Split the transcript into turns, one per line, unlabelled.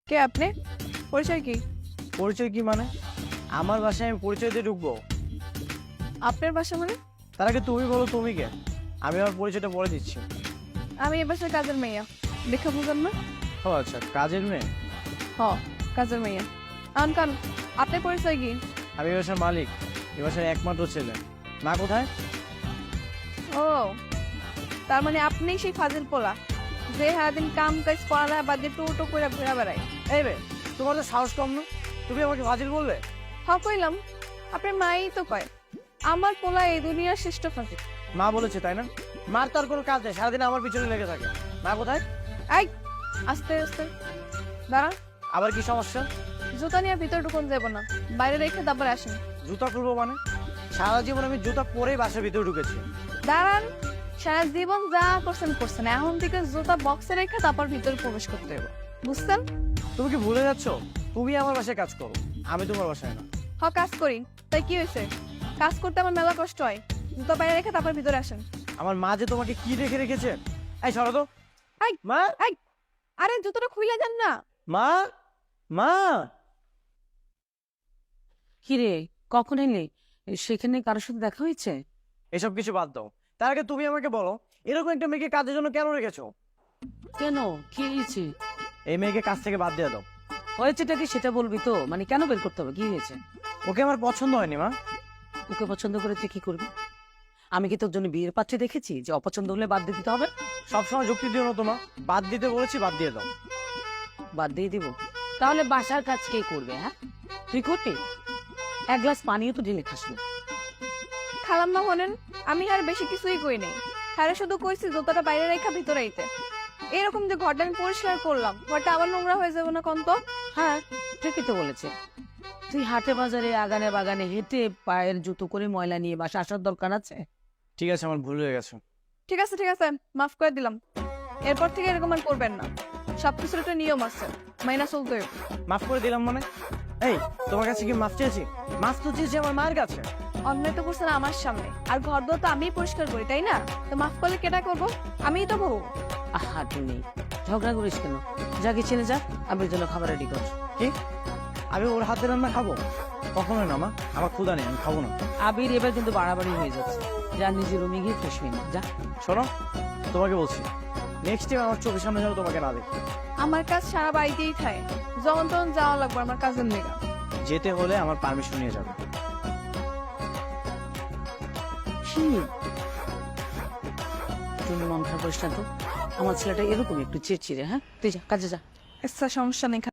কে আপনি? পরিচয় কি?
পরিচয় কি মানে? আমার বাসায় আমি পরিচয় দিয়ে ঢুকবো?
আপনার বাসা মানে?
তার আগে তুমি বলো তুমি কে? আমি আমার পরিচয়টা বলে দিচ্ছি।
আমি এ বাসার কাজের মেয়ে। দেখা বুঝেন না?
ও আচ্ছা, কাজের মেয়ে?
হ, কাজের মেয়ে। কান আপনার পরিচয় কি?
আমি এই বাসার মালিক, এই বাসার একমাত্র ছেলে। মা কোথায়?
ও, তার মানে আপনিই সেই ফাজিল পোলা যে সারাদিন কাম কাজ পড়ালেখা বাদ দিয়ে টো করে ঘুরে বেড়ায়।
এই বে, তোমার তো সাহস কম না? তুমি আমাকে ফাজিল বললে?
কইলাম, আপনার মাই তো কয় আমার পোলা এই দুনিয়ার শ্রেষ্ঠ ফাজিল।
মা বলেছে তাই না? মার তো আর কোনো কাজ নেই, সারাদিন আমার পিছনে লেগে থাকে। মা কোথায়?
এই, আস্তে আস্তে দাঁড়ান।
আবার কি সমস্যা?
জুতা নিয়ে ভিতরে ঢুকুন যাব না, বাইরে রেখে তারপরে আসেন।
জুতা খুলবো মানে? সারা জীবন আমি জুতা পরেই বাসার ভিতরে ঢুকেছি।
দাঁড়ান, সারা জীবন যা করছেন এখন থেকে জুতা বক্সে রেখে তারপর ভিতরে প্রবেশ করতে হবে, বুঝছেন?
তুমি কি ভুলে যাচ্ছ? তুমি আমার বাসায় কাজ করো, আমি তোমার বাসায় না।
কাজ করি, তাই কি হয়েছে? কাজ করতে আমার মেলা কষ্ট হয়। জুতা বাইরে রেখে তারপর ভিতরে আসেন।
আমার মা যে তোমাকে কি রেখে রেখেছে। এই সরো তো।
এই,
মা,
এই, আরে জুতোটা খুলে যান না।
মা, মা।
কিরে, কখন এলি? সেখানে কারোর সাথে দেখা হয়েছে?
এসব কিছু বাদ দাও, তার আগে তুমি আমাকে বলো, এরকম একটা মেয়েকে কাজের জন্য কেন রেখেছো?
কেন, কি হয়েছে?
এই মেয়েকে কাজ থেকে বাদ দিয়ে দাও।
হয়েছেটা কি সেটা বলবি তো? মানে কেন বের করতে হবে, কি হয়েছে?
ওকে আমার পছন্দ হয়নি মা।
ওকে পছন্দ করে তুই কি করবি? আমি কি তোর জন্য বিয়ের পাত্রী দেখেছি যে অপছন্দ হলে বাদ দিয়ে দিতে হবে?
সবসময় যুক্তি দিও না তোমা, বাদ দিতে বলেছি, বাদ দিয়ে দাও।
বাদ দিয়ে দিব? তাহলে বাসার কাজ কে করবে? হ্যাঁ, তুই করবি? এক গ্লাস পানিও তো ঢেলে খাস না।
খালাম্মা বলেন, আমি আর বেশি কিছুই কই নাই। হ্যাঁ, শুধু কইছি জুতাটা বাইরে রেখা ভিতরে আইতে। এরকম যে ঘরটা আমি পরিষ্কার করলাম, ঘরটা আবার নোংরা হয়ে যাবে না কোন তো?
হ্যাঁ, ঠিকই তো বলেছে। তুই হাটে বাজারে আগানে বাগানে হেঁটে পায়ের জুতো করে ময়লা নিয়ে বাসা আসার দরকার আছে?
ঠিক আছে, আমার ভুল হয়ে গেছে।
ঠিক আছে ঠিক আছে, মাফ করে দিলাম। এরপর থেকে এরকম আর করবেন না। সবকিছুর একটা নিয়ম আছে, মাইনা চলতে হবে।
মাফ করে দিলাম মানে? এই, তোমার কাছে কি মাফ চেয়েছি? মাফ তো চেয়েছি আমার মায়ের কাছে।
অন্যায় তো করছেন আমার সামনে, আর ঘর দোর তো আমিই পরিষ্কার করি, তাই না? তো মাফ করলে কেটা করবো? আমিই তো বউ।
আহা নেই, ঝগড়া করিস কেন? যা কিচেনে যা, আমি জন্য খাবার রেডি কর।
কি? আমি ওর হাতে রান্না খাবো? কখনোই না মা, আমার ক্ষুধা নেই, আমি খাবো না।
আবির, এবার কিন্তু বাড়াবাড়ি হয়ে যাচ্ছে। যা নিজের রুমে গিয়ে ফ্রেশ হয়ে নে, যা।
শোনো, তোমাকে বলছি, নেক্সট টাইম আমার চোখের সামনে যেন তোমাকে না দেখি।
আমার কাজ সারা বাড়িতেই থাকে, যখন তখন যাওয়া লাগবে আমার কাজের লেগা।
যেতে হলে আমার পারমিশন নিয়ে যাবে।
তুমি মন খারাপ করিস না তো, আমার ছেলেটা এরকম একটু চিড়চিড়ে। হ্যাঁ, তুই যা কাজে যা।
আচ্ছা, সমস্যা নেই।